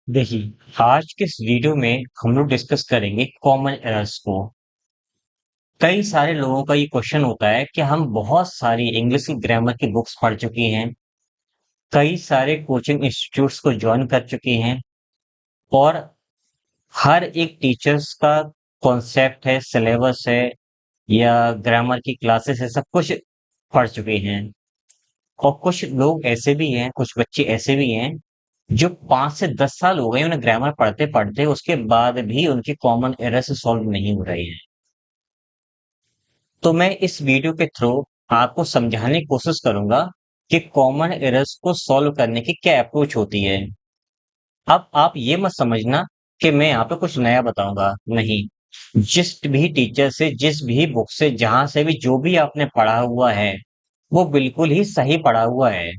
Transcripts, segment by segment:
देखिए, आज के इस वीडियो में हम लोग डिस्कस करेंगे कॉमन एरर्स को। कई सारे लोगों का ये क्वेश्चन होता है कि हम बहुत सारी इंग्लिश की ग्रामर की बुक्स पढ़ चुके हैं, कई सारे कोचिंग इंस्टीट्यूट्स को जॉइन कर चुके हैं और हर एक टीचर्स का कॉन्सेप्ट है, सिलेबस है या ग्रामर की क्लासेस है, सब कुछ पढ़ चुके हैं। और कुछ लोग ऐसे भी हैं, कुछ बच्चे ऐसे भी हैं जो 5 से 10 साल हो गए उन्हें ग्रामर पढ़ते-पढ़ते, उसके बाद भी उनकी कॉमन एरर्स सॉल्व नहीं हो रही हैं। तो मैं इस वीडियो के थ्रू आपको समझाने की कोशिश करूंगा कि कॉमन एरर्स को सॉल्व करने की क्या अप्रोच होती है। अब आप ये मत समझना कि मैं यहाँ पे कुछ नया बताऊंगा, नहीं। जिस भी टीचर से, जिस भी बुक से, जहां से भी जो भी आपने पढ़ा हुआ है, वो बिल्कुल ही सही पढ़ा हुआ है।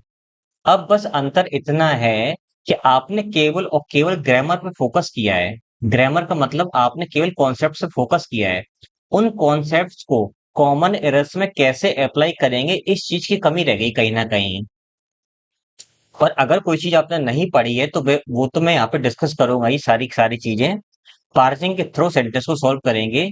अब बस अंतर इतना है कि आपने केवल और केवल ग्रामर पे फोकस किया है। ग्रामर का मतलब आपने केवल कॉन्सेप्ट से फोकस किया है। उन कॉन्सेप्ट्स को कॉमन एरर्स में कैसे अप्लाई करेंगे, इस चीज की कमी रह गई कहीं ना कहीं। और अगर कोई चीज आपने नहीं पढ़ी है तो वो तो मैं यहाँ पे डिस्कस करूंगा ही, सारी सारी चीजें पार्सिंग के थ्रू सेंटेंस को सॉल्व करेंगे।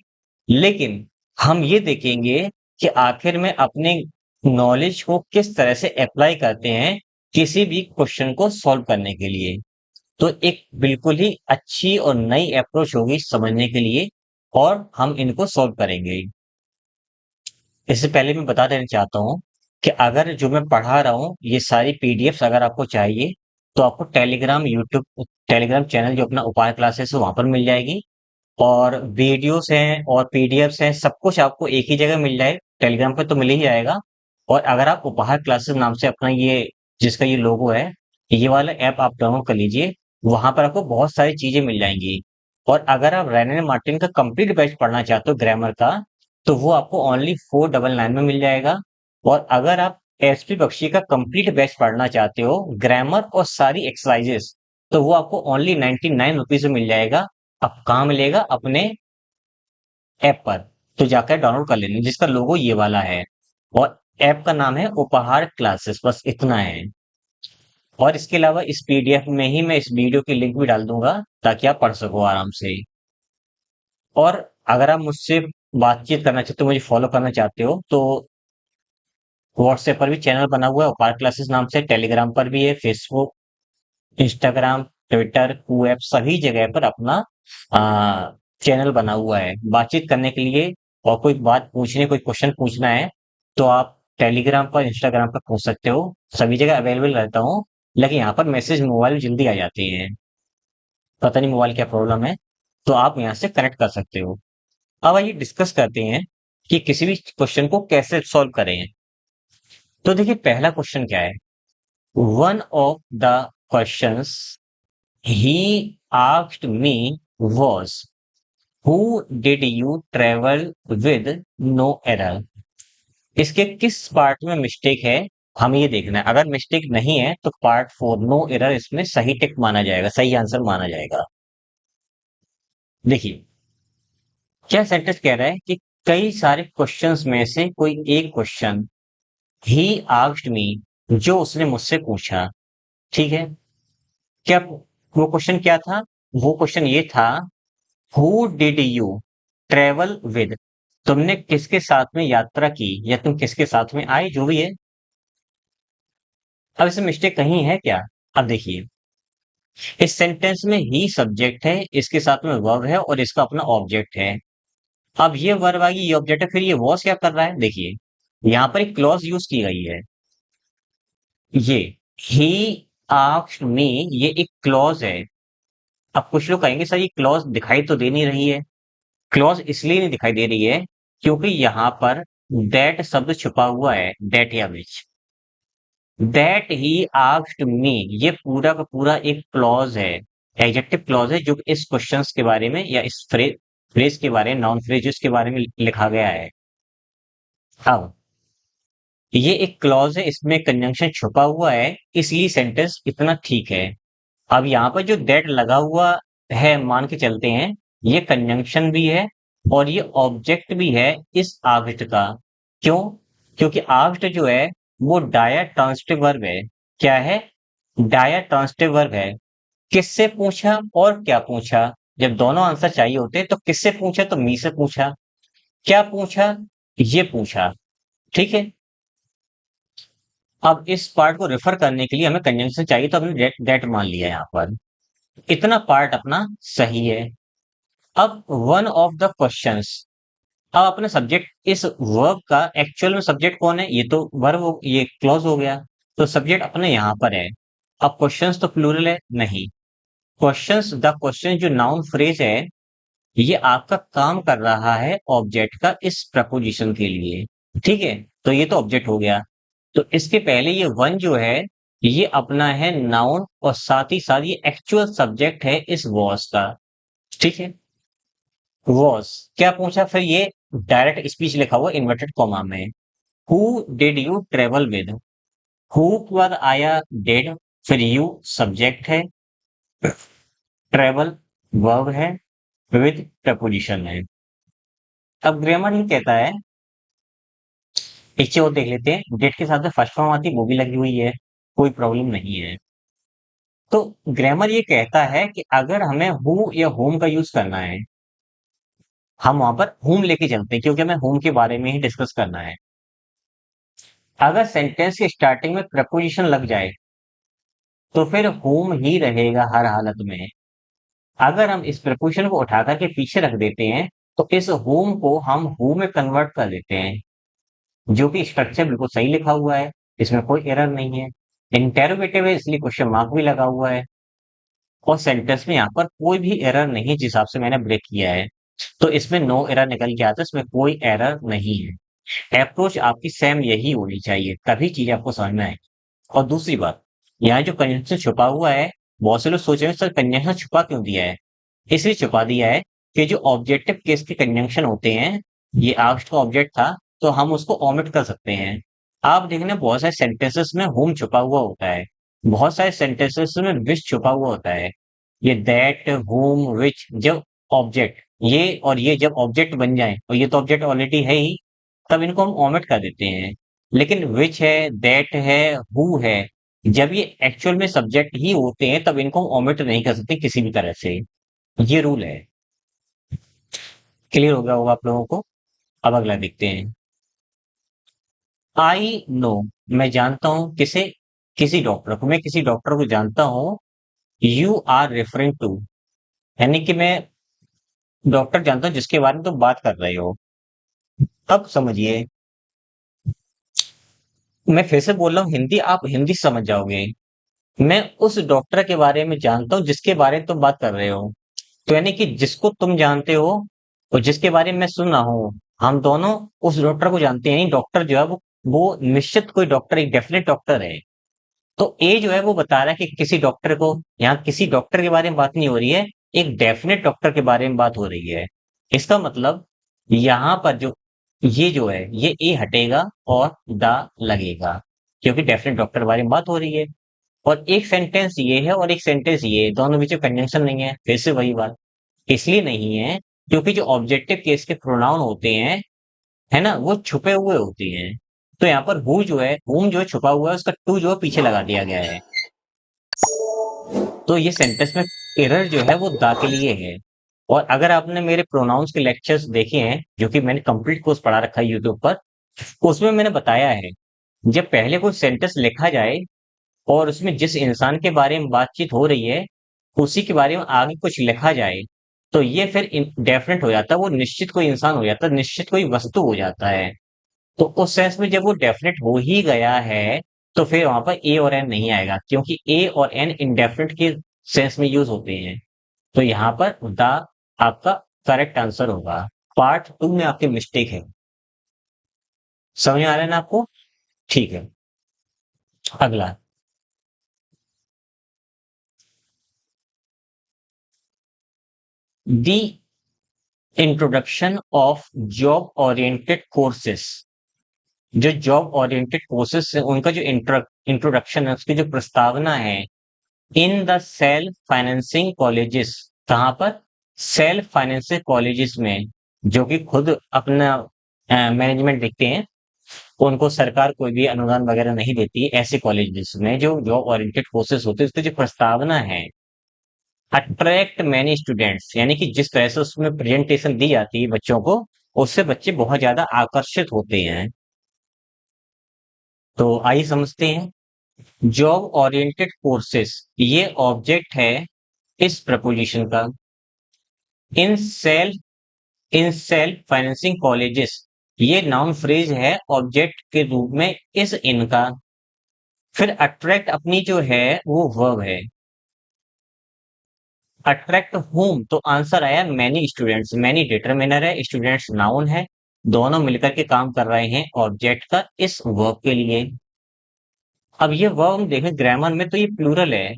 लेकिन हम ये देखेंगे कि आखिर में अपने नॉलेज को किस तरह से अप्लाई करते हैं किसी भी क्वेश्चन को सॉल्व करने के लिए। तो एक बिल्कुल ही अच्छी और नई अप्रोच होगी समझने के लिए, और हम इनको सॉल्व करेंगे। इससे पहले मैं बता देना चाहता हूँ कि अगर जो मैं पढ़ा रहा हूँ ये सारी पीडीएफ्स अगर आपको चाहिए तो आपको टेलीग्राम चैनल जो अपना उपाय क्लासेस है वहां पर मिल जाएगी। और वीडियोस हैं और पीडीएफ्स हैं, सब कुछ आपको एक ही जगह मिल जाए, टेलीग्राम पे तो मिल ही जाएगा। और अगर आप उपहार क्लासेस नाम से अपना ये, जिसका ये लोगो है, ये वाला ऐप आप डाउनलोड कर लीजिए। वहां पर आपको बहुत सारी चीजें मिल जाएंगी। और अगर आप रेने मार्टिन का कंप्लीट बैच पढ़ना चाहते हो ग्रामर का, तो वो आपको ओनली 499 में मिल जाएगा। और अगर आप एसपी बख्शी का कंप्लीट बैच पढ़ना चाहते हो, ग्रामर और सारी एक्सरसाइजेस, तो वो आपको ओनली 99 रुपीज में मिल जाएगा। अब कहाँ मिलेगा? अपने ऐप पर। तो जाकर डाउनलोड कर लेना, जिसका लोगो ये वाला है। और ऐप का नाम है उपहार क्लासेस, बस इतना है। और इसके अलावा इस पीडीएफ में ही मैं इस वीडियो की लिंक भी डाल दूंगा ताकि आप पढ़ सको आराम से। और अगर आप मुझसे बातचीत करना चाहते हो, मुझे फॉलो करना चाहते हो, तो व्हाट्सएप पर भी चैनल बना हुआ है उपहार क्लासेस नाम से, टेलीग्राम पर भी है, फेसबुक, इंस्टाग्राम, ट्विटर, कूएप, सभी जगह पर अपना चैनल बना हुआ है बातचीत करने के लिए। और कोई बात पूछनी, कोई क्वेश्चन पूछना है, तो आप टेलीग्राम पर, इंस्टाग्राम पर पूछ सकते हो। सभी जगह अवेलेबल रहता हूँ। लेकिन यहाँ पर मैसेज मोबाइल जल्दी आ जाते हैं, पता नहीं मोबाइल क्या प्रॉब्लम है। तो आप यहाँ से कनेक्ट कर सकते हो। अब आइए डिस्कस करते हैं कि किसी भी क्वेश्चन को कैसे सॉल्व करें। तो देखिए, पहला क्वेश्चन क्या है। One of the questions he asked me was, who did you travel with no error? इसके किस पार्ट में मिस्टेक है, हमें ये देखना है। अगर मिस्टेक नहीं है तो पार्ट 4 नो एरर इसमें सही टिक माना जाएगा, सही आंसर माना जाएगा। देखिए, क्या सेंटेंस कह रहा है कि कई सारे क्वेश्चंस में से कोई एक क्वेश्चन, ही आस्क्ड मी, जो उसने मुझसे पूछा। ठीक है। क्या वो क्वेश्चन क्या था? वो क्वेश्चन ये था, who did you travel with, तुमने किसके साथ में यात्रा की या तुम किसके साथ में आए, जो भी है। अब इसमें मिस्टेक कहीं है क्या? अब देखिए, इस सेंटेंस में ही सब्जेक्ट है, इसके साथ में वर्ब है और इसका अपना ऑब्जेक्ट है। अब ये वर्ब आ गई, ये ऑब्जेक्ट है, फिर ये वॉज क्या कर रहा है? देखिए, यहाँ पर एक क्लॉज यूज की गई है। ये ही आस्क्ड मी, ये एक क्लॉज है। अब कुछ लोग कहेंगे सर ये क्लॉज दिखाई तो दे नहीं रही है। क्लॉज इसलिए नहीं दिखाई दे रही है क्योंकि यहाँ पर दैट शब्द छुपा हुआ है, दैट या विच। दैट ही आस्क्ड मी, ये पूरा का पूरा एक क्लॉज है, एडजेक्टिव क्लॉज है, जो इस क्वेश्चंस के बारे में या इस फ्रेज के बारे में, नाउन फ्रेज के बारे में लिखा गया है। अब ये एक क्लॉज है, इसमें कंजंक्शन छुपा हुआ है, इसलिए सेंटेंस इतना ठीक है। अब यहाँ पर जो दैट लगा हुआ है, मान के चलते हैं, ये कंजंक्शन भी है और ये ऑब्जेक्ट भी है इस आगस्ट का। क्यों? क्योंकि आगस्ट जो है वो डाया ट्रांसिटिव वर्ब है। क्या है? डाया ट्रांसिटिव वर्ब है। किससे पूछा और क्या पूछा। जब दोनों आंसर चाहिए होते हैं तो किससे पूछा तो मी से पूछा, क्या पूछा ये पूछा। ठीक है। अब इस पार्ट को रेफर करने के लिए हमें कंजंक्शन चाहिए तो हमने दैट मान लिया यहाँ पर। इतना पार्ट अपना सही है। अब वन ऑफ द क्वेश्चंस, अब अपने सब्जेक्ट इस वर्ब का एक्चुअल में सब्जेक्ट कौन है, ये तो वर्ब ये क्लॉज हो गया, तो सब्जेक्ट अपने यहाँ पर है। अब क्वेश्चंस तो प्लूरल है नहीं, क्वेश्चंस द क्वेश्चन जो नाउन फ्रेज है ये आपका काम कर रहा है ऑब्जेक्ट का इस प्रपोजिशन के लिए। ठीक है, तो ये तो ऑब्जेक्ट हो गया। तो इसके पहले ये वन जो है ये अपना है नाउन और साथ ही साथ ये एक्चुअल सब्जेक्ट है इस वॉस का। ठीक है, वॉस क्या पूछा फिर, ये डायरेक्ट स्पीच लिखा हुआ इन्वर्टेड कॉमा में। Who did you travel with, who पर आया डिड, फिर यू सब्जेक्ट है, ट्रेवल वर्ब है, विद प्रपोजिशन है। अब ग्रामर ही कहता है, पीछे और देख लेते हैं, डेट के साथ में फर्स्ट फॉर्म आती है वो भी लगी हुई है, कोई प्रॉब्लम नहीं है। तो ग्रामर ये कहता है कि अगर हमें हु या होम का यूज करना है, हम वहां पर होम लेके चलते हैं क्योंकि हमें होम के बारे में ही डिस्कस करना है। अगर सेंटेंस के स्टार्टिंग में प्रपोजिशन लग जाए तो फिर होम ही रहेगा हर हालत में। अगर हम इस प्रपोजिशन को उठा करके पीछे रख देते हैं तो इस होम को हम हु में कन्वर्ट कर देते हैं, जो कि स्ट्रक्चर बिल्कुल सही लिखा हुआ है, इसमें कोई एरर नहीं है। इंटेरोगेटिव है इसलिए क्वेश्चन मार्क भी लगा हुआ है, और सेंटेंस में यहाँ पर कोई भी एरर नहीं जिस हिसाब से मैंने ब्रेक किया है। तो इसमें नो एरर निकल के आता है, इसमें कोई एरर नहीं है। अप्रोच आपकी सेम यही होनी चाहिए तभी चीज आपको समझ में आएगी। और दूसरी बात, यहाँ जो कंजंक्शन छुपा हुआ है, बहुत से लोग सोच रहे हैं सर कंजंक्शन छुपा क्यों दिया है। इसलिए छुपा दिया है कि जो ऑब्जेक्टिव केस के कंजंक्शन होते हैं, ये आस्क्ड का ऑब्जेक्ट था तो हम उसको ओमिट कर सकते हैं। आप देखना बहुत सारे सेंटेंसेस में होम छुपा हुआ होता है, बहुत सारे सेंटेंसेस में विच छुपा हुआ होता है। ये दैट होम विच जब ऑब्जेक्ट, ये और ये जब ऑब्जेक्ट बन जाए और ये तो ऑब्जेक्ट ऑलरेडी है ही, तब इनको हम ओमिट कर देते हैं। लेकिन विच है, दैट है, हु है, जब ये एक्चुअल में सब्जेक्ट ही होते हैं तब इनको हम ओमिट नहीं कर सकते किसी भी तरह से। ये रूल है। क्लियर हो गया होगा आप लोगों को। अब अगला देखते हैं। आई नो, मैं जानता हूं किसे, किसी डॉक्टर को, मैं किसी डॉक्टर को जानता हूं। यू आर रेफरिंग टू, यानी कि मैं डॉक्टर जानता हूं जिसके बारे में तुम बात कर रहे हो। अब समझिए, मैं फिर से बोल रहा हूँ हिंदी, आप हिंदी समझ जाओगे। मैं उस डॉक्टर के बारे में जानता हूँ जिसके बारे में तुम बात कर रहे हो। तो यानी कि जिसको तुम जानते हो और जिसके बारे में मैं सुन रहा हूँ, हम दोनों उस डॉक्टर को जानते हैं। डॉक्टर जो है वो निश्चित कोई डॉक्टर, एक डेफिनेट डॉक्टर है। तो ए जो है वो बता रहा है कि किसी डॉक्टर को, यहाँ किसी डॉक्टर के बारे में बात नहीं हो रही है, एक डेफिनेट डॉक्टर के बारे में बात हो रही है। इसका मतलब यहाँ पर जो ये जो है ये ए हटेगा और द लगेगा, क्योंकि डेफिनेट डॉक्टर के बारे में बात हो रही है। और एक सेंटेंस ये है और एक सेंटेंस ये है, दोनों बीच में कंजंक्शन नहीं है, फिर से वही बात। इसलिए नहीं है क्योंकि जो ऑब्जेक्टिव केस के प्रोनाउन होते हैं, है ना, वो छुपे हुए होते हैं। तो यहाँ पर हु जो है, हुम जो है छुपा हुआ है, उसका टू जो है पीछे लगा दिया गया है। तो ये सेंटेंस में एरर जो है वो दा के लिए है। और अगर आपने मेरे प्रोनाउंस के लेक्चर्स देखे हैं, जो कि मैंने कंप्लीट कोर्स पढ़ा रखा है यूट्यूब पर, उसमें मैंने बताया है, जब पहले कोई सेंटेंस लिखा जाए और उसमें जिस इंसान के बारे में बातचीत हो रही है उसी के बारे में आगे कुछ लिखा जाए, तो ये फिर डेफिनेट हो जाता है, वो निश्चित कोई इंसान हो जाता है, निश्चित कोई वस्तु हो जाता है। तो उस सेंस में जब वो डेफिनेट हो ही गया है तो फिर वहां पर ए और एन नहीं आएगा, क्योंकि ए और एन इंडेफिनेट के सेंस में यूज होते हैं। तो यहाँ पर द आपका करेक्ट आंसर होगा। पार्ट टू में आपकी मिस्टेक है। समझ में आ रहा है ना आपको। ठीक है, अगला। The introduction of job oriented courses, जो जॉब ओरिएंटेड कोर्सेस है उनका जो इंट्रोडक्शन है, उसकी जो प्रस्तावना है, in the self financing colleges, कहाँ पर, सेल्फ फाइनेंसिंग कॉलेजेस में, जो कि खुद अपना मैनेजमेंट देखते हैं, उनको सरकार कोई भी अनुदान वगैरह नहीं देती, ऐसे कॉलेजेस में जो जॉब ओरिएंटेड कोर्सेस होते हैं उसकी जो प्रस्तावना है, अट्रैक्ट मैनी स्टूडेंट्स यानी कि जिस तरह से उसमें प्रेजेंटेशन दी जाती है बच्चों को, उससे बच्चे बहुत ज्यादा आकर्षित होते हैं। तो आइए समझते हैं। जॉब ओरिएंटेड कोर्सेस, ये ऑब्जेक्ट है इस प्रपोजिशन का। In self in self financing colleges, ये नाउन फ्रेज है ऑब्जेक्ट के रूप में इस इनका। फिर अट्रैक्ट अपनी जो है वो वर्ब है। अट्रैक्ट होम, तो आंसर आया मैनी स्टूडेंट्स। मैनी डिटरमिनर है, स्टूडेंट्स नाउन है। दोनों मिलकर के काम कर रहे हैं ऑब्जेक्ट का इस वर्ब के लिए। अब ये वर्ब हम देखें ग्रामर में तो ये प्लूरल है,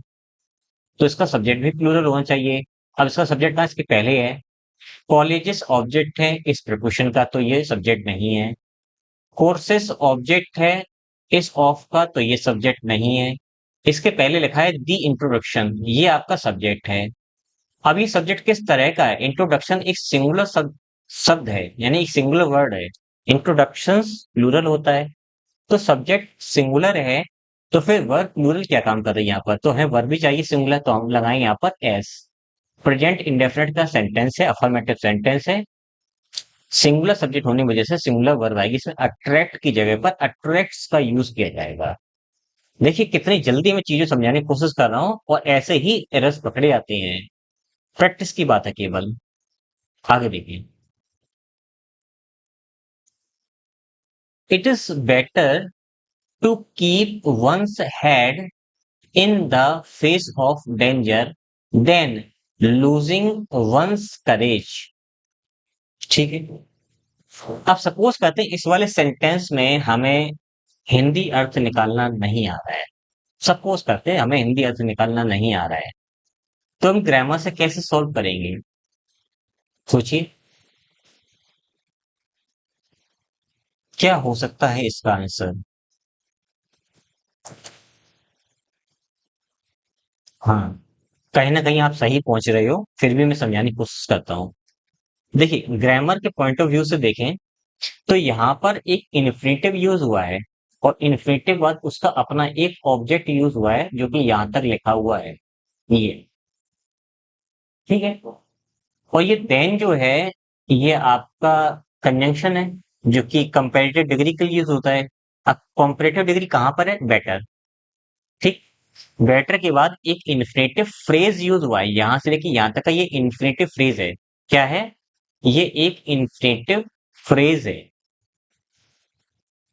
तो इसका सब्जेक्ट भी प्लूरल होना चाहिए। अब इसका सब्जेक्ट कहाँ, इसके पहले है। कॉलेजेस ऑब्जेक्ट है इस प्रीपोजिशन का, तो ये सब्जेक्ट नहीं है। कोर्सेस ऑब्जेक्ट है इस ऑफ का, तो ये सब्जेक्ट नहीं है। इसके पहले लिखा है दी इंट्रोडक्शन, ये आपका सब्जेक्ट है। अब ये सब्जेक्ट किस तरह का है? इंट्रोडक्शन एक सिंगुलर शब्द है, यानी एक सिंगुलर वर्ड है। इंट्रोडक्शंस प्लूरल होता है, तो सब्जेक्ट सिंगुलर है। तो फिर वर्ब प्लूरल क्या काम कर रही है यहाँ पर? तो हमें वर्ब भी चाहिए सिंगुलर, तो हम लगाएंगे यहाँ पर एस। प्रेजेंट इंडेफिनिट का सेंटेंस है, अफर्मेटिव सेंटेंस है। सिंगुलर सब्जेक्ट होने की वजह से सिंगुलर वर्ब आएगी, इसमें अट्रैक्ट की जगह पर अट्रैक्ट्स का यूज किया जाएगा। देखिए कितनी जल्दी मैं चीजें समझाने की कोशिश कर रहा हूँ और ऐसे ही एरर्स पकड़े आते हैं। प्रैक्टिस की बात है केवल। आगे देखिए। It is better to keep one's head in the face of danger than losing one's courage. ठीक है। अब सपोज करते हैं इस वाले सेंटेंस में हमें हिंदी अर्थ निकालना नहीं आ रहा है। सपोज करते हैं हमें हिंदी अर्थ निकालना नहीं आ रहा है, तो हम ग्रामर से कैसे सॉल्व करेंगे? सोचिए क्या हो सकता है इसका आंसर। हाँ, कहीं ना कहीं आप सही पहुंच रहे हो, फिर भी मैं समझाने की कोशिश करता हूँ। देखिए ग्रामर के पॉइंट ऑफ व्यू से देखें तो यहाँ पर एक इन्फिनेटिव यूज हुआ है, और इन्फिनेटिव बाद उसका अपना एक ऑब्जेक्ट यूज हुआ है जो कि यहाँ तक लिखा हुआ है ये। ठीक है। और ये देन जो है ये आपका कंजंक्शन है, जो कि कंपैरेटिव डिग्री के लिए यूज होता है। अब कंपैरेटिव डिग्री कहाँ पर है? बेटर। ठीक। बेटर के बाद एक इन्फिनेटिव फ्रेज यूज हुआ है, यहां से लेके यहां तक का ये इन्फिनेटिव फ्रेज है। क्या है? ये एक इन्फिनेटिव फ्रेज है।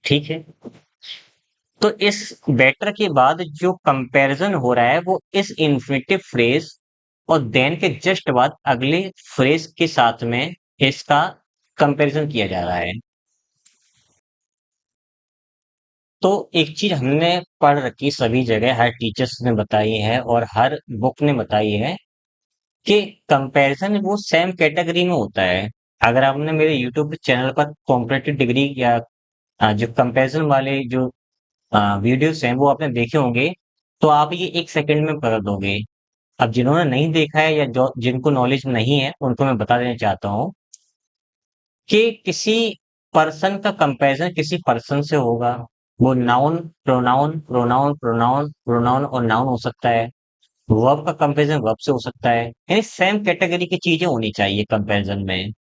ठीक है। तो इस बेटर के बाद जो कंपैरिजन हो रहा है वो इस इन्फिनेटिव फ्रेज और देन के जस्ट बाद अगले फ्रेज के साथ में इसका कंपैरिजन किया जा रहा है। तो एक चीज हमने पढ़ रखी सभी जगह, हर टीचर्स ने बताई है और हर बुक ने बताई है कि कंपैरिजन वो सेम कैटेगरी में होता है। अगर आपने मेरे यूट्यूब चैनल पर कॉम्पिटिटिव डिग्री या जो कंपैरिजन वाले जो वीडियोस हैं वो आपने देखे होंगे, तो आप ये एक सेकंड में कर दोगे। अब जिन्होंने नहीं देखा है या जो जिनको नॉलेज नहीं है उनको मैं बता देना चाहता हूँ कि किसी पर्सन का कंपैरिजन किसी पर्सन से होगा। वो noun pronoun pronoun pronoun pronoun और नाउन हो सकता है। वर्ब का कंपैरिजन वर्ब से हो सकता है, यानी सेम कैटेगरी की चीजें होनी चाहिए कंपैरिजन में।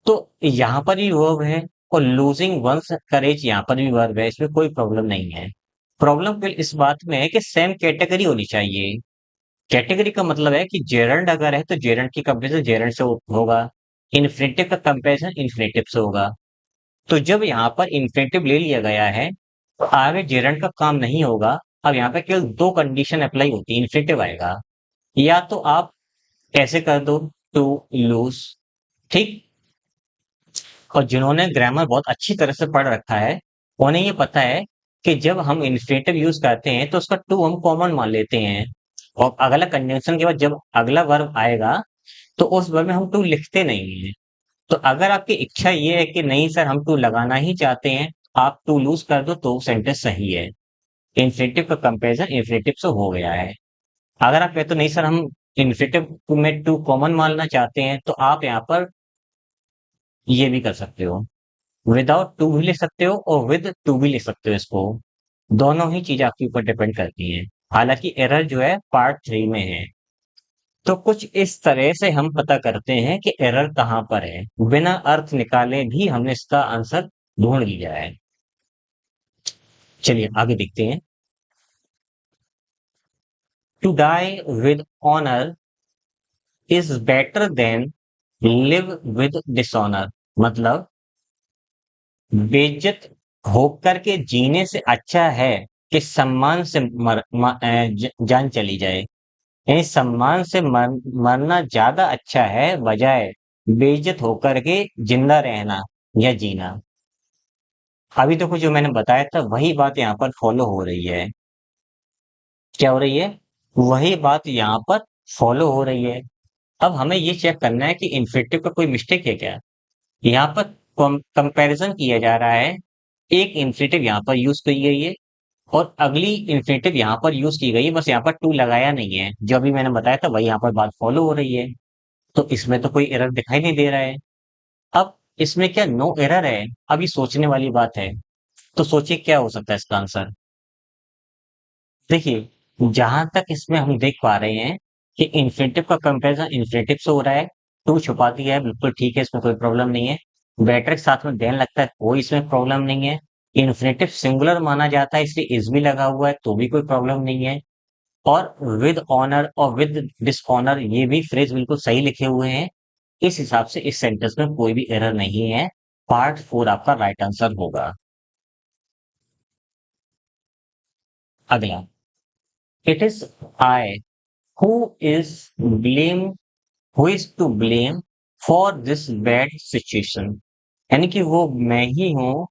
तो यहाँ पर भी वर्ब है, और लूजिंग वंस करेज यहाँ पर भी वर्ब है, इसमें कोई प्रॉब्लम नहीं है। प्रॉब्लम फिर इस बात में है कि सेम कैटेगरी होनी चाहिए। कैटेगरी का मतलब है कि जेरंड अगर है तो जेरंड की कंपेरिजन जेरंड से होगा। इन्फिनेटिव का कंपेरिजन इन्फिनेटिव से होगा। तो जब यहाँ पर इन्फिनेटिव ले लिया गया है तो आगे जेरंड का काम नहीं होगा। अब यहाँ पे केवल दो कंडीशन अप्लाई होती है, इन्फिनेटिव आएगा। या तो आप ऐसे कर दो, टू लूज। ठीक। और जिन्होंने ग्रामर बहुत अच्छी तरह से पढ़ रखा है उन्हें ये पता है कि जब हम इन्फिनेटिव यूज करते हैं तो उसका टू हम कॉमन मान लेते हैं, और अगला कंजंक्शन के बाद जब अगला वर्ब आएगा तो उस वर्ब में हम टू लिखते नहीं हैं। तो अगर आपकी इच्छा ये है कि नहीं सर हम टू लगाना ही चाहते हैं, आप टू लूज कर दो तो सेंटेंस सही है। इन्फिनेटिव का कंपेरिजन इन्फिनेटिव से हो गया है। अगर आप कहते हो नहीं सर हम इन्फिनेटिव में टू कॉमन मानना चाहते हैं, तो आप यहाँ पर ये भी कर सकते हो, विदाउट टू भी लिख सकते हो और विद टू भी लिख सकते हो इसको। दोनों ही चीजें आपके ऊपर डिपेंड करती हैं। हालांकि एरर जो है पार्ट 3 में है। तो कुछ इस तरह से हम पता करते हैं कि एरर कहाँ पर है। बिना अर्थ निकाले भी हमने इसका आंसर ढूंढ लिया है। चलिए आगे देखते हैं। To die with honour is better than live with dishonour. मतलब बेइज्जत होकर के जीने से अच्छा है कि सम्मान से जान चली जाए। यानी सम्मान से मरना ज्यादा अच्छा है बजाय बेइज्जत होकर के जिंदा रहना या जीना। अभी तो कुछ जो मैंने बताया था वही बात यहाँ पर फॉलो हो रही है। क्या हो रही है? वही बात यहाँ पर फॉलो हो रही है। अब हमें ये चेक करना है कि इन्फिनेटिव का कोई मिस्टेक है क्या। यहाँ पर कंपैरिजन किया जा रहा है। एक इन्फिनेटिव यहाँ पर यूज की गई है और अगली इन्फिनेटिव यहाँ पर यूज की गई है, बस यहाँ पर टू लगाया नहीं है। जो अभी मैंने बताया था वही यहाँ पर बात फॉलो हो रही है। तो इसमें तो कोई एरर दिखाई नहीं दे रहा है। अब इसमें क्या नो एरर है? अभी सोचने वाली बात है। तो सोचिए क्या हो सकता है इसका आंसर। देखिए, जहां तक इसमें हम देख पा रहे हैं कि इन्फिनेटिव का कंपैरिजन इन्फिनेटिव से हो रहा है। टू छुपा दिया है, बिल्कुल ठीक है, इसमें कोई प्रॉब्लम नहीं है। बैटर के साथ में देन लगता है, कोई इसमें प्रॉब्लम नहीं है। इन्फिनेटिव सिंगुलर माना जाता है इसलिए इज भी लगा हुआ है, तो भी कोई प्रॉब्लम नहीं है। और विद ऑनर और विद डिसऑनर ये भी फ्रेज बिल्कुल सही लिखे हुए हैं। इस हिसाब से इस सेंटेंस में कोई भी एरर नहीं है। पार्ट फोर आपका राइट आंसर होगा। अगला, it is I who is blame who is to blame for this bad situation. यानी कि वो मैं ही हूं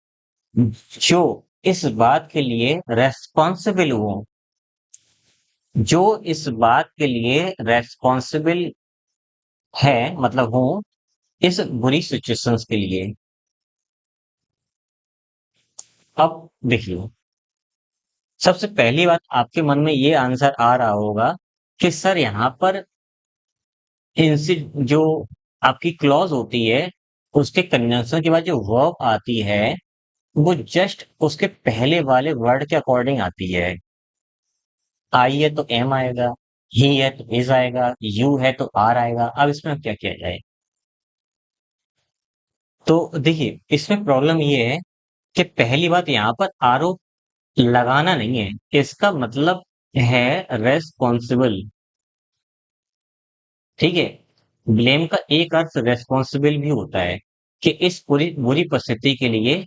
जो इस बात के लिए रेस्पॉन्सिबल हूं, जो इस बात के लिए रेस्पॉन्सिबल है, मतलब हूं इस बुरी सिचुएशंस के लिए। अब देखिए, सबसे पहली बात आपके मन में ये आंसर आ रहा होगा कि सर यहाँ पर इनसे जो आपकी क्लॉज होती है उसके कंजंक्शन के बाद जो वर्ब आती है वो जस्ट उसके पहले वाले वर्ड के अकॉर्डिंग आती है। आई है तो एम आएगा, ही है तो इज आएगा, यू है तो आर आएगा। अब इसमें क्या किया जाए? तो देखिए, इसमें प्रॉब्लम ये है कि पहली बात यहाँ पर आरोप लगाना नहीं है, इसका मतलब है रेस्पॉन्सिबल। ठीक है, ब्लेम का एक अर्थ रेस्पॉन्सिबल भी होता है कि इस पूरी बुरी परिस्थिति के लिए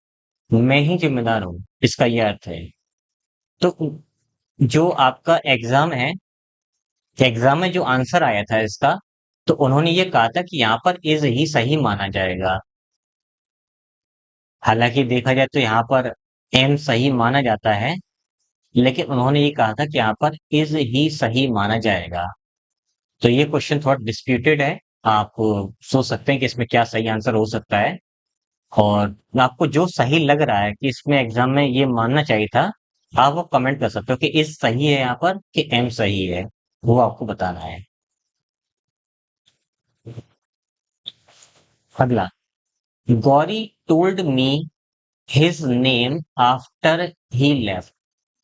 मैं ही जिम्मेदार हूं, इसका यह अर्थ है। तो जो आपका एग्जाम में जो आंसर आया था इसका, तो उन्होंने ये कहा था कि यहाँ पर इज ही सही माना जाएगा। हालांकि देखा जाए तो यहाँ पर एम सही माना जाता है, लेकिन उन्होंने ये कहा था कि यहाँ पर इज ही सही माना जाएगा। तो ये क्वेश्चन थोड़ा डिस्प्यूटेड है। आप सोच सकते हैं कि इसमें क्या सही आंसर हो सकता है। और आपको जो सही लग रहा है कि इसमें एग्जाम में ये मानना चाहिए था, आप वो कमेंट कर सकते हो कि इज सही है यहाँ पर कि एम सही है, वो आपको बताना है। अगला, Gauri told me his name after he left.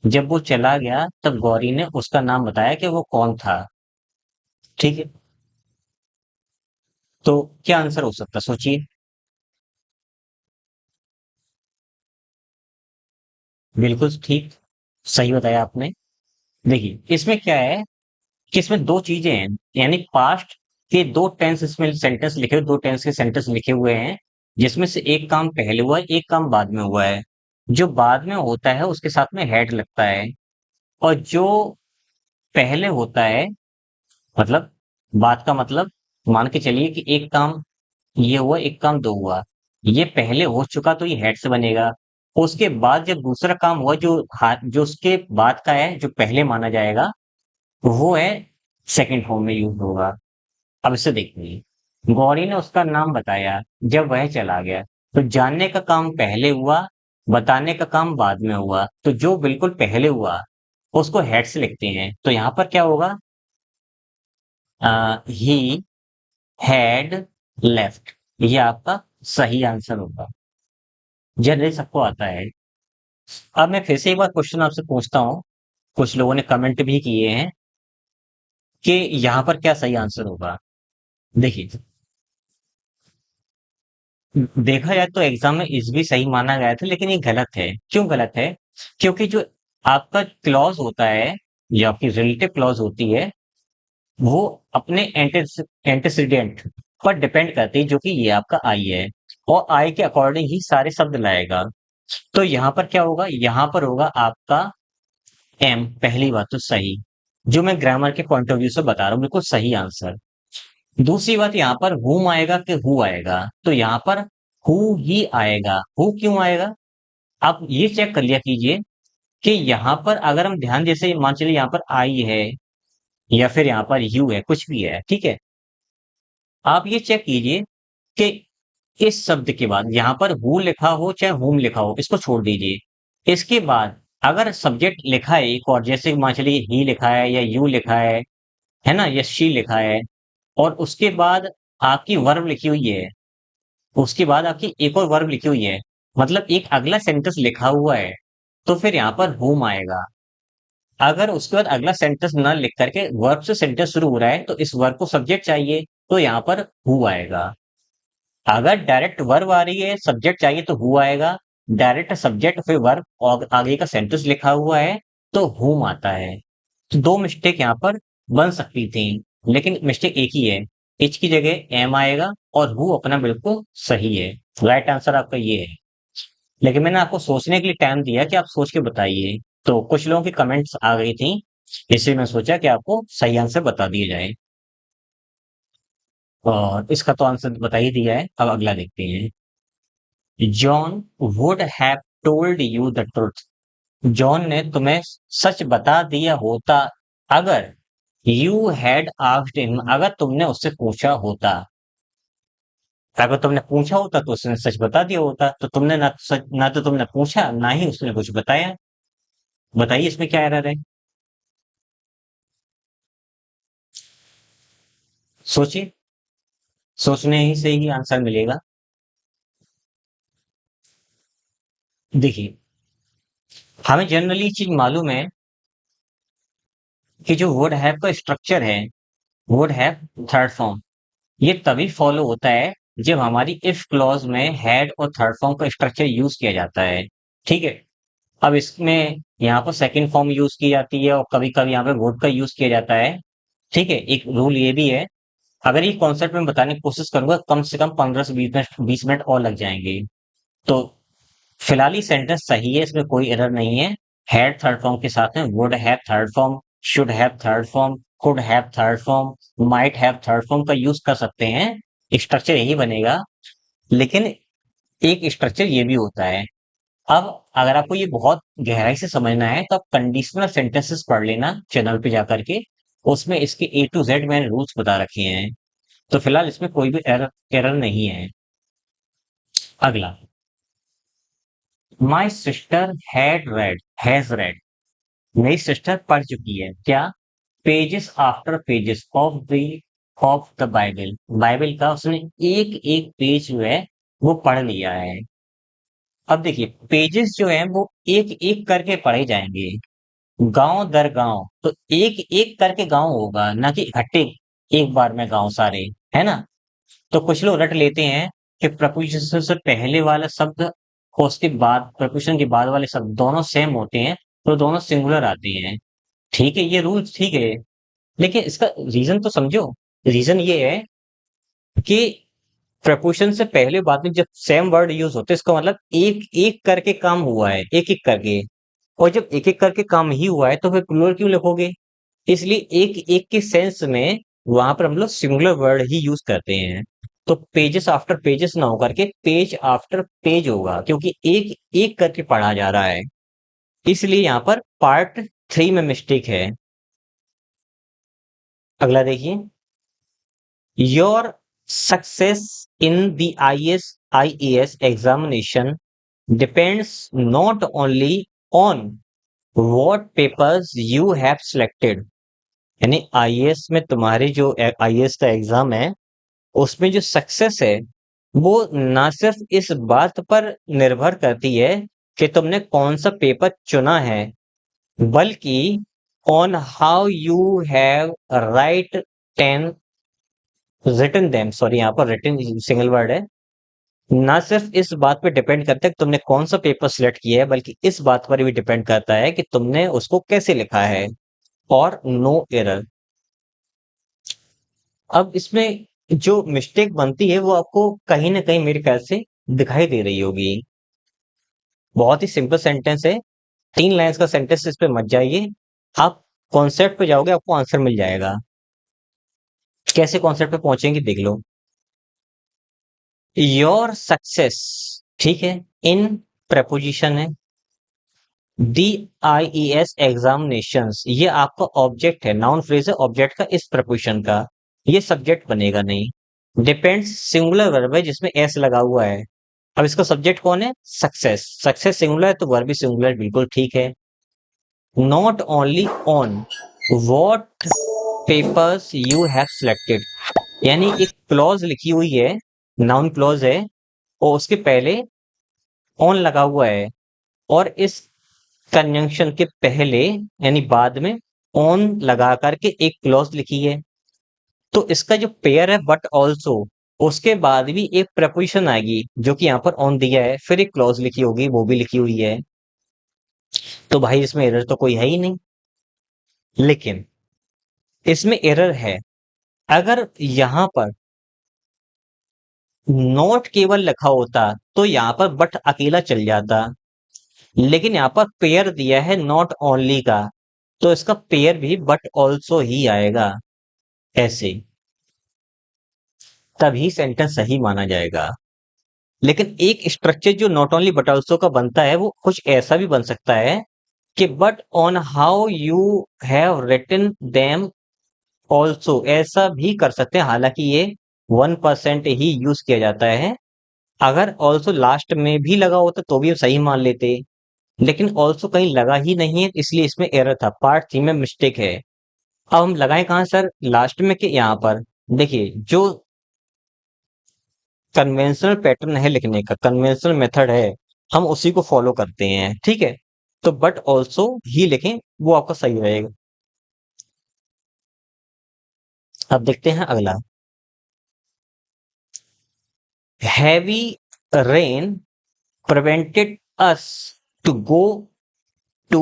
जब वो चला गया तब गौरी ने उसका नाम बताया कि वो कौन था। ठीक है, तो क्या आंसर हो सकता है सोचिए। बिल्कुल ठीक, सही बताया आपने। देखिए, इसमें क्या है कि इसमें दो चीजें हैं। यानी पास्ट के दो टेंस, इसमें सेंटेंस लिखे हुए, दो टेंस के सेंटेंस लिखे हुए हैं, जिसमें से एक काम पहले हुआ है, एक काम बाद में हुआ है। जो बाद में होता है उसके साथ में हेड लगता है, और जो पहले होता है, मतलब बात का मतलब, मान के चलिए कि एक काम ये हुआ, एक काम दो हुआ, ये पहले हो चुका तो ये हेड से बनेगा। उसके बाद जब दूसरा काम हुआ जो जो उसके बाद का है, जो पहले माना जाएगा, वो है सेकंड फॉर्म में यूज होगा। अब इसे देखिए, गौरी ने उसका नाम बताया जब वह चला गया, तो जानने का काम पहले हुआ, बताने का काम बाद में हुआ। तो जो बिल्कुल पहले हुआ उसको हेड से लिखते हैं, तो यहाँ पर क्या होगा? ही हैड लेफ्ट, ये आपका सही आंसर होगा। जनरली सबको आता है। अब मैं फिर से एक बार क्वेश्चन आपसे पूछता हूँ, कुछ लोगों ने कमेंट भी किए हैं कि यहाँ पर क्या सही आंसर होगा। देखिए, देखा जाए तो एग्जाम में इस भी सही माना गया था, लेकिन ये गलत है। क्यों गलत है? क्योंकि जो आपका क्लॉज होता है, या आपकी रिलेटिव क्लॉज होती है, वो अपने एंटीसीडेंट पर डिपेंड करती है, जो कि ये आपका आई है, और आई के अकॉर्डिंग ही सारे शब्द लाएगा। तो यहाँ पर क्या होगा? यहाँ पर होगा आपका एम। पहली बात तो सही, जो मैं ग्रामर के पॉइंट ऑफ व्यू से बता रहा हूँ, बिल्कुल सही आंसर। दूसरी बात, यहाँ पर हुम आएगा कि हु आएगा? तो यहाँ पर हु ही आएगा। हु क्यों आएगा? आप ये चेक कर लिया कीजिए कि यहाँ पर अगर हम ध्यान, जैसे मान चलिए यहाँ पर आई है, या फिर यहाँ पर यू है, कुछ भी है, ठीक है। आप ये चेक कीजिए कि इस शब्द के बाद यहाँ पर हु लिखा हो चाहे हुम लिखा हो, इसको छोड़ दीजिए। इसके बाद अगर सब्जेक्ट लिखा है एक और, जैसे मान चलिए ही लिखा है या यू लिखा है ना, या शी लिखा है, और उसके बाद आपकी वर्ब लिखी हुई है, उसके बाद आपकी एक और वर्ब लिखी हुई है, मतलब एक अगला सेंटेंस लिखा हुआ है, तो फिर यहाँ पर हुम आएगा। अगर उसके बाद अगला सेंटेंस ना लिख करके वर्ब से सेंटेंस शुरू हो रहा है, तो इस वर्ब को सब्जेक्ट चाहिए, तो यहाँ पर हु आएगा। अगर डायरेक्ट वर्ब आ रही है, सब्जेक्ट चाहिए, तो हु आएगा। डायरेक्ट सब्जेक्ट फिर वर्ब और आगे का सेंटेंस लिखा हुआ है, तो हुम आता है। तो दो मिस्टेक यहाँ पर बन सकती थी, लेकिन मिस्टेक एक ही है। इच की जगह एम आएगा, और हु अपना बिल्कुल सही है। राइट आंसर आपका ये है। लेकिन मैंने आपको सोचने के लिए टाइम दिया कि आप सोच के बताइए। तो कुछ लोगों की कमेंट्स आ गई थी, इसलिए मैं सोचा कि आपको सही आंसर बता दिए जाए। और इसका तो आंसर बता ही दिया है, अब अगला देखते हैं। John would have told you the truth. John ने तुम्हें सच बता दिया होता, अगर यू हैड आस्क्ड हिम, अगर तुमने उससे पूछा होता। अगर तुमने पूछा होता तो उसने सच बता दिया होता, तो तुमने ना सच, ना तो तुमने पूछा, ना ही उसने कुछ बताया। बताइए इसमें क्या एरर है? सोचिए, सोचने ही से ही आंसर मिलेगा। देखिए, हमें जनरली चीज मालूम है कि जो वर्ड हैव का स्ट्रक्चर है, वर्ड हैव थर्ड फॉर्म, ये तभी फॉलो होता है जब हमारी इफ क्लॉज में हैड और थर्ड फॉर्म का स्ट्रक्चर यूज किया जाता है। ठीक है। अब इसमें यहाँ पर सेकंड फॉर्म यूज की जाती है, और कभी कभी यहाँ पे वुड का यूज किया जाता है। ठीक है, एक रूल ये भी है। अगर ये कॉन्सेप्ट में बताने की कोशिश करूंगा, कम से कम 15 से 20 मिनट और लग जाएंगे। तो फिलहाल ही सेंटेंस सही है, इसमें कोई एरर नहीं है। हैड थर्ड फॉर्म के साथ में would have third form, should have third form, could have third form, might have third form का यूज कर सकते हैं। स्ट्रक्चर यही बनेगा। लेकिन एक स्ट्रक्चर ये भी होता है। अब अगर आपको ये बहुत गहराई से समझना है, तो आप कंडीशनल सेंटेंसेस पढ़ लेना चैनल पे जाकर के। उसमें इसके ए टू जेड मैंने रूल्स बता रखे हैं। तो फिलहाल इसमें कोई भी एरर एरर नहीं है। अगला, माई सिस्टर हैज रेड। मेरी सिस्टर पढ़ चुकी है क्या? Pages after pages of the Bible. Bible का उसने एक एक पेज जो है वो पढ़ लिया है। अब देखिए, पेजेस जो है वो एक एक करके पढ़े जाएंगे, गांव दर गांव। तो एक एक करके गांव होगा, ना कि इकट्ठे एक बार में गांव सारे, है ना। तो कुछ लोग रट लेते हैं कि प्रपोजिशन से पहले वाला शब्द और उसके बाद प्रपोजिशन के बाद वाले शब्द दोनों सेम होते हैं, तो दोनों सिंगुलर आते हैं। ठीक है, ये रूल ठीक है, लेकिन इसका रीजन तो समझो। रीजन ये है कि प्रपोजिशन से पहले बाद में जब सेम वर्ड यूज होते हैं, इसका मतलब एक एक करके काम हुआ है, एक एक करके। और जब एक एक करके काम ही हुआ है, तो फिर प्लूरल क्यों लिखोगे? इसलिए एक एक के सेंस में वहां पर हम लोग सिंगुलर वर्ड ही यूज करते हैं। तो पेजेस आफ्टर पेजेस ना होकर के पेज आफ्टर पेज होगा, क्योंकि एक एक करके पढ़ा जा रहा है। इसलिए यहाँ पर पार्ट 3 में मिस्टेक है। अगला देखिए, your success in the IAS examination depends not only on what papers you have selected. यानी आईएएस में तुम्हारी जो आईएएस का एग्जाम है, उसमें जो सक्सेस है, वो ना सिर्फ इस बात पर निर्भर करती है कि तुमने कौन सा पेपर चुना है, बल्कि on how you have written written them, sorry यहाँ पर रिटन सिंगल वर्ड है, ना सिर्फ इस बात पे डिपेंड करता है कि तुमने कौन सा पेपर सिलेक्ट किया है, बल्कि इस बात पर भी डिपेंड करता है कि तुमने उसको कैसे लिखा है। और नो एरर। अब इसमें जो मिस्टेक बनती है वो आपको कहीं ना कहीं मेरे ख्याल से दिखाई दे रही होगी। बहुत ही सिंपल सेंटेंस है, 3 लाइन्स का सेंटेंस, इस पे मत जाइए। आप कॉन्सेप्ट पे जाओगे, आपको आंसर मिल जाएगा। कैसे कॉन्सेप्ट पे पहुंचेंगे देख लो। योर सक्सेस, ठीक है, इन प्रपोजिशन है। DIES एग्जामिनेशंस, ये आपका ऑब्जेक्ट है, नाउन फ्रेज है ऑब्जेक्ट का इस प्रपोजिशन का, ये सब्जेक्ट बनेगा नहीं। डिपेंड्स सिंगुलर वर्ब है जिसमें एस लगा हुआ है। अब इसका सब्जेक्ट कौन है? सक्सेस। सक्सेस सिंगुलर है तो वर्ब भी सिंगुलर, बिल्कुल ठीक है। Not only on what papers you have selected, यानी एक क्लॉज लिखी हुई है, नाउन क्लॉज है, और उसके पहले ऑन लगा हुआ है, और इस कंजंक्शन के पहले यानी बाद में ऑन लगा करके एक क्लॉज लिखी है। तो इसका जो पेयर है बट ऑल्सो, उसके बाद भी एक प्रपोजिशन आएगी जो कि यहाँ पर ऑन दिया है, फिर एक क्लॉज लिखी होगी, वो भी लिखी हुई है। तो भाई इसमें एरर तो कोई है ही नहीं। लेकिन इसमें एरर है, अगर यहाँ पर नॉट केवल लिखा होता तो यहाँ पर बट अकेला चल जाता, लेकिन यहाँ पर पेयर दिया है नॉट ओनली का, तो इसका पेयर भी बट ऑल्सो ही आएगा ऐसे, तभी सेंटेंस सही माना जाएगा। लेकिन एक स्ट्रक्चर जो नॉट ओनली बट ऑल्सो का बनता है वो कुछ ऐसा भी बन सकता है कि but on how you have written them also, ऐसा भी कर सकते हैं, हालांकि ये 1% ही यूज किया जाता है। अगर ऑल्सो लास्ट में भी लगा होता तो भी सही मान लेते, लेकिन ऑल्सो कहीं लगा ही नहीं है, इसलिए इसमें एरर था, पार्ट 3 में मिस्टेक है। अब हम लगाएं कहाँ सर, लास्ट में कि यहाँ पर? देखिए, जो कन्वेंशनल पैटर्न है लिखने का, कन्वेंशनल मेथड है, हम उसी को फॉलो करते हैं, ठीक है। तो बट ऑल्सो ही लिखें, वो आपका सही रहेगा। अब देखते हैं अगला। Heavy rain prevented us to go to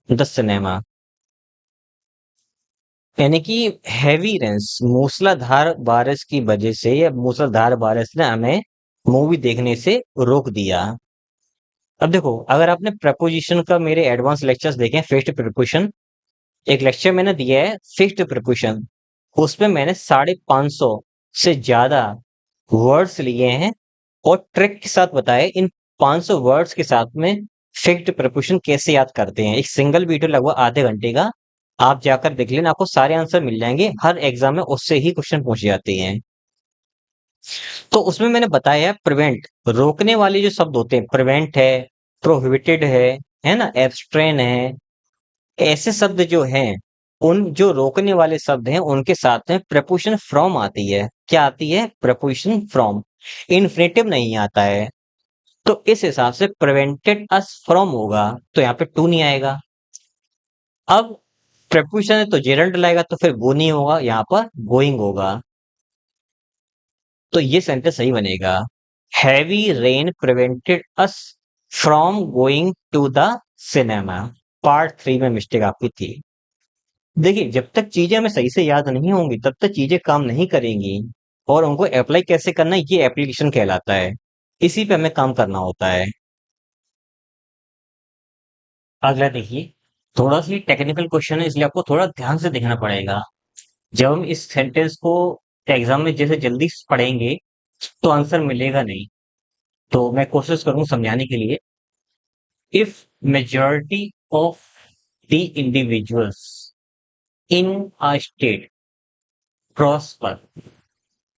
the cinema, यानी कि हैवी रेन्स, मूसलाधार बारिश की वजह से या मूसलाधार बारिश ने हमें मूवी देखने से रोक दिया। अब देखो, अगर आपने प्रपोजिशन का मेरे एडवांस लेक्चर्स देखे हैं, फिक्स्ड प्रपोजिशन, एक लेक्चर मैंने दिया है फिक्स्ड प्रपोजिशन, उसमें मैंने 550 से ज्यादा वर्ड्स लिए हैं और ट्रिक के साथ बताए इन 500 वर्ड्स के साथ में फिक्स्ड प्रपोजिशन कैसे याद करते हैं। एक सिंगल वीडियो लगभग आधे घंटे का, आप जाकर देख लेना, आपको सारे आंसर मिल जाएंगे, हर एग्जाम में उससे ही क्वेश्चन पूछे जाते हैं। तो उसमें मैंने बताया है प्रिवेंट, रोकने वाले जो शब्द होते हैं, प्रिवेंट है, प्रोहिबिटेड है ना, एब्स्ट्रेन है, ऐसे शब्द जो हैं, उन जो रोकने वाले शब्द हैं उनके साथ में प्रपोजिशन फ्रॉम आती है। क्या आती है? प्रपोजिशन फ्रॉम, इन्फिनेटिव नहीं आता है। तो इस हिसाब से प्रिवेंटेड अस फ्रॉम होगा, तो यहाँ पे टू नहीं आएगा। अब प्रपोजिशन है तो जेरंड लाएगा, तो फिर गो नहीं होगा, यहाँ पर गोइंग होगा। तो ये सेंटेंस सही बनेगा, heavy rain prevented us from going to the cinema. Part 3 में मिस्टेक आपकी थी। देखिए, जब तक चीजें हमें सही से याद नहीं होंगी तब तक चीजें काम नहीं करेंगी, और उनको अप्लाई कैसे करना है ये एप्लीकेशन कहलाता है, इसी पे हमें काम करना होता है। अगला देखिए, थोड़ा सी टेक्निकल क्वेश्चन है, इसलिए आपको थोड़ा ध्यान से देखना पड़ेगा। जब हम इस सेंटेंस को एग्जाम में जैसे जल्दी पढ़ेंगे तो आंसर मिलेगा नहीं, तो मैं कोशिश करूँ समझाने के लिए। If majority of the individuals in a state prosper,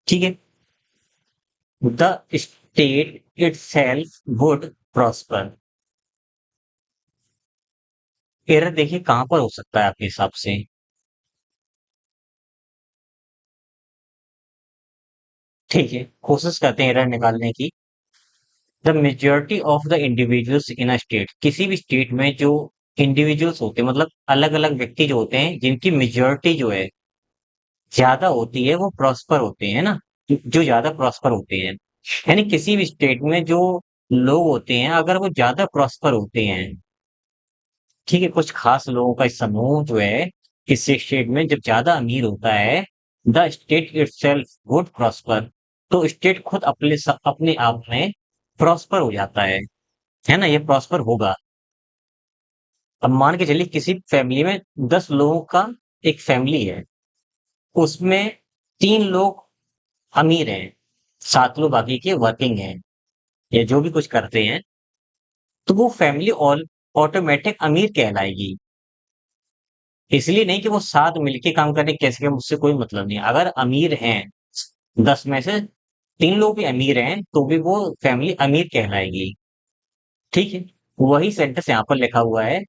ठीक है, the state itself would prosper। Error देखिए कहां पर हो सकता है आपके हिसाब से? ठीक है, कोशिश करते हैं एरर निकालने की। The majority of the individuals in a state, किसी भी स्टेट में जो इंडिविजुअल्स होते हैं, मतलब अलग-अलग व्यक्ति जो होते हैं, जिनकी मेजॉरिटी जो है ज़्यादा होती है, वो प्रॉस्पर होते हैं ना, जो ज़्यादा प्रॉस्पर होते हैं। यानी किसी भी स्टेट में जो लोग होते हैं, अगर वो ज़्यादा प्रॉस्पर होते हैं, ठीक है, कुछ खास लोगों का समूह जो है, किसी स्टेट में जब ज़्यादा अमीर होता है, the state itself would prosper, तो स्टेट खुद अपने आप में प्रॉस्पर हो जाता है ना? ये प्रॉस्पर होगा। अब मान के चलिए किसी फैमिली में 10 लोगों का एक फैमिली है, उसमें 3 लोग अमीर हैं, 7 लोग बाकी के वर्किंग हैं या जो भी कुछ करते हैं, तो वो फैमिली ऑल ऑटोमेटिक अमीर कहलाएगी। इसलिए नहीं कि वो साथ मिलके काम करें, कैसे, मुझसे कोई मतलब नहीं। अगर अमीर हैं, 10 में से 3 लोग भी अमीर हैं, तो भी वो फैमिली अमीर कहलाएगी। ठीक है? वही सेंटेंस यहाँ पर लिखा हुआ है।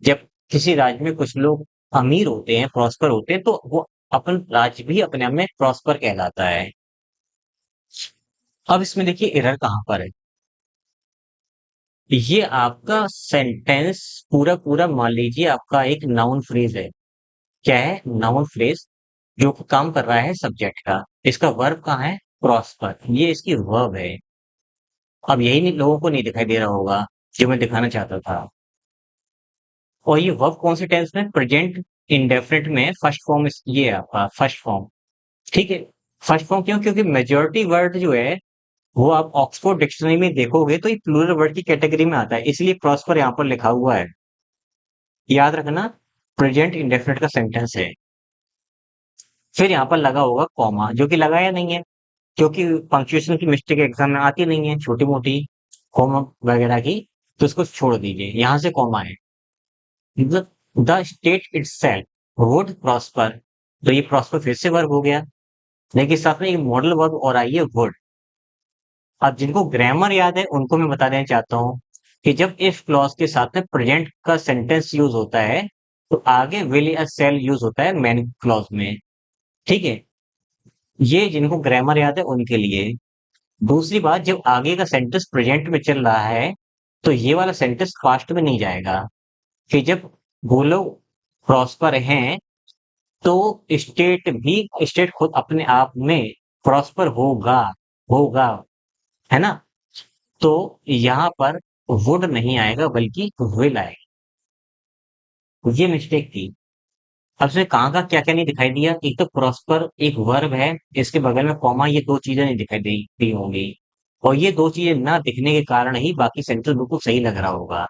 जब किसी राज्य में कुछ लोग अमीर होते हैं, प्रॉस्पर होते हैं, तो वो अपन राज्य भी अपने आप में प्रॉस्पर कहलाता है। अब इसमें देखिए एरर कहाँ पर है। ये आपका सेंटेंस पूरा पूरा मान लीजिए आपका एक नाउन फ्रेज है। क्या है? नाउन फ्रेज, जो कि काम कर रहा है सब्जेक्ट का। इसका वर्ब कहाँ है? प्रॉस्पर, ये इसकी वर्ब है। अब यही नहीं, लोगों को नहीं दिखाई दे रहा होगा, जो मैं दिखाना चाहता था। और ये वर्ब कौन से टेंस में? प्रेजेंट इंडेफिनिट में फर्स्ट फॉर्म, ये है आपका फर्स्ट फॉर्म। ठीक है? फर्स्ट फॉर्म क्यों? क्योंकि मेजोरिटी वर्ड जो है, वो आप ऑक्सफोर्ड डिक्शनरी में देखोगे तो ये प्लूरल वर्ड की कैटेगरी में आता है, इसलिए प्रॉस्पर यहाँ पर लिखा हुआ है। याद रखना, प्रेजेंट इंडेफिनिट का सेंटेंस है। फिर यहाँ पर लगा होगा कॉमा, जो कि लगाया नहीं है, क्योंकि पंक्चुएशन की मिस्टेक एग्जाम में आती नहीं है, छोटी मोटी कॉमा वगैरह की, तो इसको छोड़ दीजिए। यहाँ से कॉमा है। The state itself would prosper, तो ये प्रॉस्पर फिर से वर्ब हो गया, लेकिन साथ में एक मॉडल वर्ब और आई है, वुड। अब जिनको ग्रामर याद है उनको मैं बता देना चाहता हूँ कि जब इफ क्लॉज के साथ में प्रेजेंट का सेंटेंस यूज होता है, तो आगे विल या सेल यूज होता है मेन क्लॉज में। ठीक है? ये जिनको ग्रामर याद है उनके लिए। दूसरी बात, जब आगे का सेंटेंस प्रेजेंट में चल रहा है, तो ये वाला सेंटेंस पास्ट में नहीं जाएगा। कि जब वो लोग प्रॉस्पर हैं, तो स्टेट खुद अपने आप में प्रॉस्पर होगा, होगा, है ना? तो यहाँ पर वुड नहीं आएगा, बल्कि विल आएगा। ये मिस्टेक थी। अब इसमें कहाँ का क्या क्या नहीं दिखाई दिया। एक तो प्रॉस्पर एक वर्ब है, इसके बगल में कॉमा, ये दो चीजें नहीं दिखाई दी होंगी। और ये दो चीजें ना दिखने के कारण ही बाकी सेंटेंस बिल्कुल सही लग रहा होगा।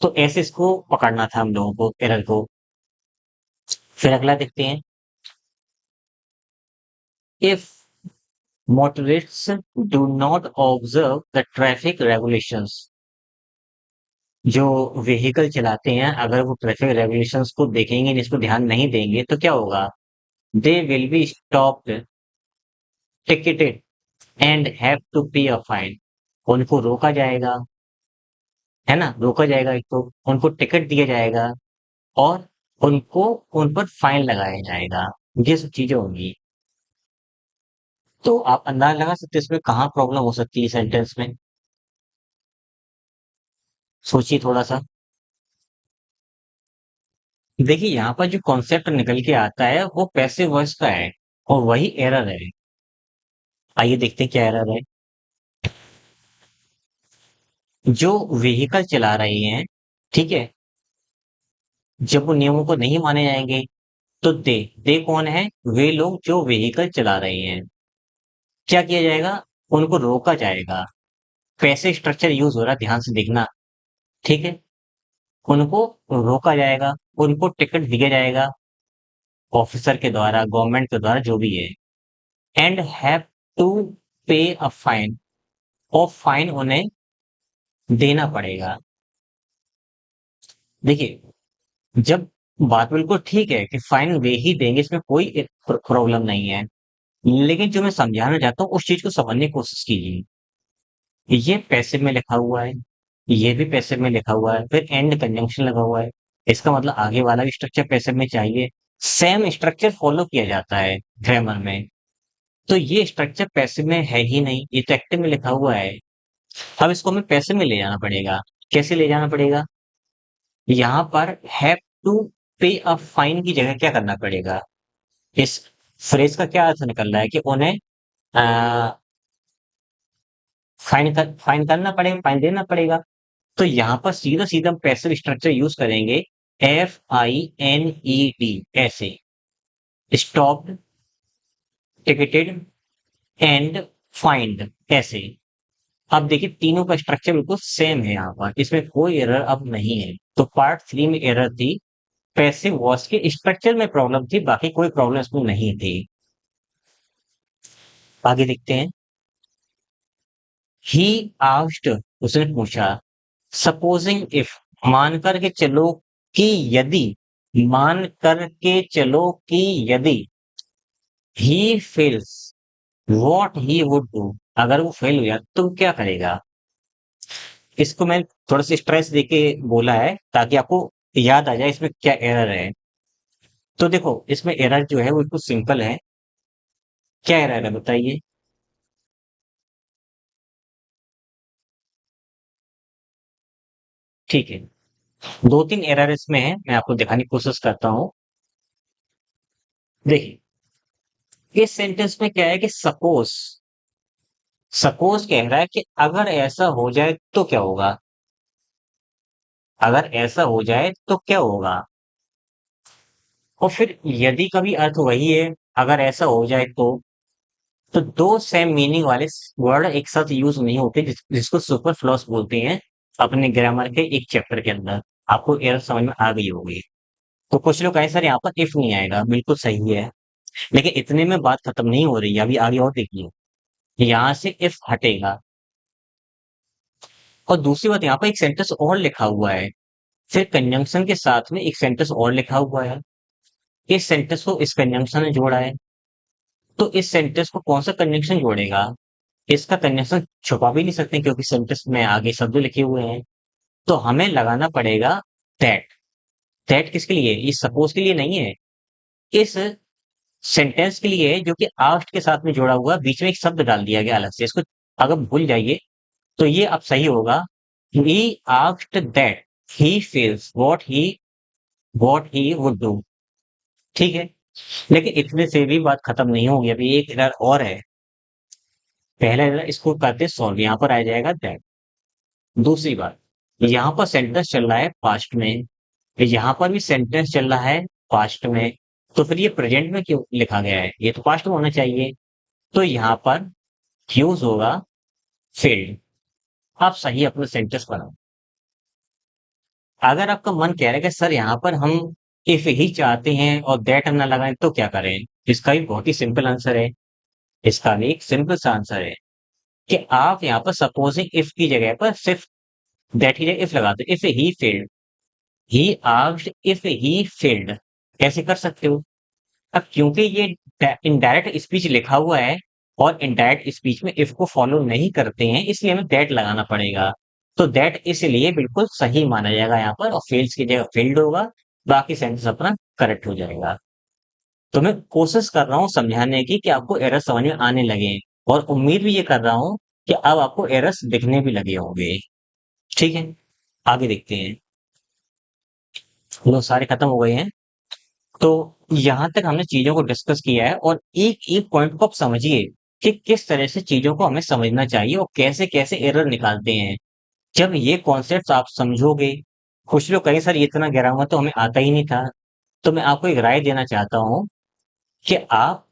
तो ऐसे इसको पकड़ना था हम लोगों को, एरर को। फिर अगला देखते हैं। If motorists do not observe the traffic regulations, जो व्हीकल चलाते हैं, अगर वो ट्रैफिक रेगुलेशंस को देखेंगे नहीं, इसको ध्यान नहीं देंगे, तो क्या होगा? They will be stopped, ticketed and have to pay a fine. उनको रोका जाएगा, है ना? रोका जाएगा, एक तो उनको टिकट दिया जाएगा, और उनको उन पर फाइन लगाया जाएगा। ये सब चीजें होंगी। तो आप अंदाजा लगा सकते हैं इसमें कहाँ प्रॉब्लम हो सकती है सेंटेंस में। सोचिए थोड़ा सा। देखिए यहाँ पर जो कॉन्सेप्ट निकल के आता है वो पैसिव वॉइस का है, और वही एरर है। आइए देखते हैं क्या एरर है। जो व्हीकल चला रहे हैं, ठीक है, जब वो नियमों को नहीं माने जाएंगे, तो दे कौन है? वे लोग जो व्हीकल चला रहे हैं। क्या किया जाएगा? उनको रोका जाएगा। पैसे स्ट्रक्चर यूज हो रहा है, ध्यान से देखना। ठीक है? उनको रोका जाएगा, उनको टिकट दिया जाएगा, ऑफिसर के द्वारा, गवर्नमेंट के द्वारा, जो भी है। And have to pay a fine, और फाइन उन्हें देना पड़ेगा। देखिए, जब बात बिल्कुल ठीक है कि फाइन वे ही देंगे, इसमें कोई प्रॉब्लम नहीं है, लेकिन जो मैं समझाना चाहता हूँ उस चीज को समझने की कोशिश कीजिए। ये पैसिव में लिखा हुआ है, ये भी पैसिव में लिखा हुआ है, फिर एंड कंजंक्शन लगा हुआ है। इसका मतलब आगे वाला भी स्ट्रक्चर पैसिव में चाहिए। सेम स्ट्रक्चर फॉलो किया जाता है ग्रामर में। तो ये स्ट्रक्चर पैसिव में है ही नहीं, ये तो एक्टिव में लिखा हुआ है। अब इसको हमें पैसिव में ले जाना पड़ेगा। कैसे ले जाना पड़ेगा? यहाँ पर have to pay a fine की जगह क्या करना पड़ेगा? इस फ्रेज का क्या अर्थ निकल रहा है कि उन्हें फाइन करना पड़ेगा, फाइन देना पड़ेगा। तो यहाँ पर सीधा सीधा हम पैसिव स्ट्रक्चर यूज करेंगे, FINED, ऐसे, स्टॉप्ड, टिकटेड एंड फाइंड, ऐसे। अब देखिए तीनों का स्ट्रक्चर बिल्कुल सेम है यहाँ पर, इसमें कोई एरर अब नहीं है। तो पार्ट 3 में एरर थी, पैसिव वॉइस के स्ट्रक्चर में प्रॉब्लम थी, बाकी कोई प्रॉब्लम इसमें नहीं थी। आगे देखते हैं। ही आस्क्ड, उसने पूछा, सपोजिंग इफ, मान करके चलो कि यदि, मान करके चलो कि यदि he fails what he would do, अगर वो फेल हुआ तो क्या करेगा? इसको मैं थोड़ा सा स्ट्रेस देके बोला है ताकि आपको याद आ जाए इसमें क्या एरर है। तो देखो इसमें एरर जो है वो बिल्कुल सिंपल है। क्या एरर है बताइए? ठीक है, दो तीन एरर इसमें है, मैं आपको दिखाने की कोशिश करता हूँ। देखिए इस सेंटेंस में क्या है कि सपोज, सपोज कह रहा है कि अगर ऐसा हो जाए तो क्या होगा, अगर ऐसा हो जाए तो क्या होगा। और फिर यदि का भी अर्थ वही है, अगर ऐसा हो जाए तो दो सेम मीनिंग वाले वर्ड एक साथ यूज नहीं होते, जिसको सुपरफ्लूअस बोलते हैं अपने ग्रामर के एक चैप्टर के अंदर। आपको एरर समझ में आ गई होगी। तो कुछ लोग कहें सर यहाँ पर इफ नहीं आएगा, बिल्कुल सही है, लेकिन इतने में बात खत्म नहीं हो रही है, अभी आगे और देखिए। यहाँ से इफ हटेगा, और दूसरी बात यहाँ पर एक सेंटेंस और लिखा हुआ है, फिर कंजंक्शन के साथ में एक सेंटेंस और लिखा हुआ है। इस सेंटेंस को इस कंजंक्शन ने जोड़ा है, तो इस सेंटेंस को कौन सा कंजंक्शन जोड़ेगा? इसका कंजंक्शन छुपा भी नहीं सकते क्योंकि सेंटेंस में आगे शब्द लिखे हुए हैं। तो हमें लगाना पड़ेगा दैट। दैट किसके लिए? इस सपोज के लिए नहीं है, इस सेंटेंस के लिए है जो कि आस्ट के साथ में जोड़ा हुआ है, बीच में एक शब्द डाल दिया गया अलग से, इसको अगर भूल जाइए तो ये अब सही होगा। He asked that he feels what he would do. ठीक है, लेकिन इतने से भी बात खत्म नहीं होगी, अभी एक एरर और है। पहला एरर इसको करते सॉल्व, यहाँ पर आ जाएगा दैट। दूसरी बात, यहाँ पर सेंटेंस चल रहा है पास्ट में, यहाँ पर भी सेंटेंस चल रहा है पास्ट में, तो फिर ये प्रेजेंट में क्यों लिखा गया है? ये तो पास्ट में होना चाहिए। तो यहाँ पर यूज होगा फेल्ड। आप सही अपना सेंटेंस बनाओ। अगर आपका मन कह रहा है कि सर यहाँ पर हम इफ ही चाहते हैं और दैट हम ना लगाएं तो क्या करें? इसका भी बहुत ही सिंपल आंसर है। इसका भी एक सिंपल सा आंसर है कि आप यहाँ पर सपोजिंग इफ की जगह पर सिर्फ दैट की जगह इफ लगा दो, if he failed, he asked if he failed, कैसे कर सकते हो? अब क्योंकि ये इनडायरेक्ट स्पीच लिखा हुआ है और इनडायरेक्ट स्पीच में इफ को फॉलो नहीं करते हैं, इसलिए हमें दैट लगाना पड़ेगा। तो दैट इसलिए बिल्कुल सही माना जाएगा यहाँ पर, और फेल्स की जगह फेल्ड होगा, बाकी सेंटेंस अपना करेक्ट हो जाएगा। तो मैं कोशिश कर रहा हूँ समझाने की कि आपको एरर समझ में आने लगे, और उम्मीद भी ये कर रहा हूँ कि अब आपको एरर्स दिखने भी लगे होंगे। ठीक है, आगे देखते हैं। लो सारे खत्म हो गए हैं। तो यहाँ तक हमने चीज़ों को डिस्कस किया है, और एक-एक पॉइंट को आप समझिए कि किस तरह से चीज़ों को हमें समझना चाहिए और कैसे-कैसे एरर निकालते हैं। जब ये कॉन्सेप्ट्स आप समझोगे, कुछ लोग कहें सर ये इतना ग्रामर तो हमें आता ही नहीं था, तो मैं आपको एक राय देना चाहता हूँ कि आप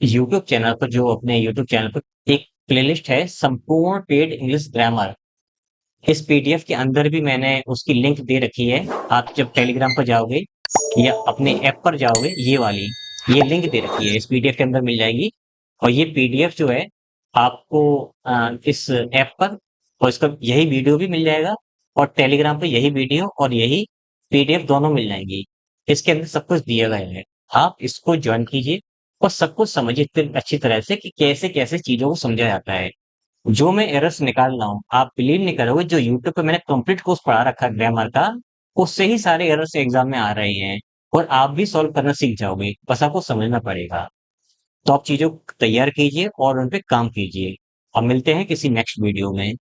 यूट्यूब चैनल पर, जो अपने यूट्यूब चैनल पर एक प्लेलिस्ट है संपूर्ण पेड इंग्लिश ग्रामर, इस पीडीएफ के अंदर भी मैंने उसकी लिंक दे रखी है। आप जब टेलीग्राम पर जाओगे या अपने ऐप पर जाओगे, ये वाली, ये लिंक दे रखी है, इस पीडीएफ के अंदर मिल जाएगी। और ये पीडीएफ जो है आपको इस ऐप पर, और इसका यही वीडियो भी मिल जाएगा, और टेलीग्राम पे यही वीडियो और यही पीडीएफ दोनों मिल जाएंगी। इसके अंदर सब कुछ दिया गया है, आप इसको ज्वाइन कीजिए और सब कुछ समझिए अच्छी तरह से कि कैसे कैसे चीजों को समझा जाता है। जो मैं एरर्स निकाल रहा हूँ, आप बिलीव नहीं करोगे, जो यूट्यूब पे मैंने कंप्लीट कोर्स पढ़ा रखा है ग्रामर का, उससे ही सारे एरर्स एग्जाम में आ रहे हैं, और आप भी सॉल्व करना सीख जाओगे, बस आपको समझना पड़ेगा। तो आप चीजों को तैयार कीजिए और उन पे काम कीजिए। अब मिलते हैं किसी नेक्स्ट वीडियो में।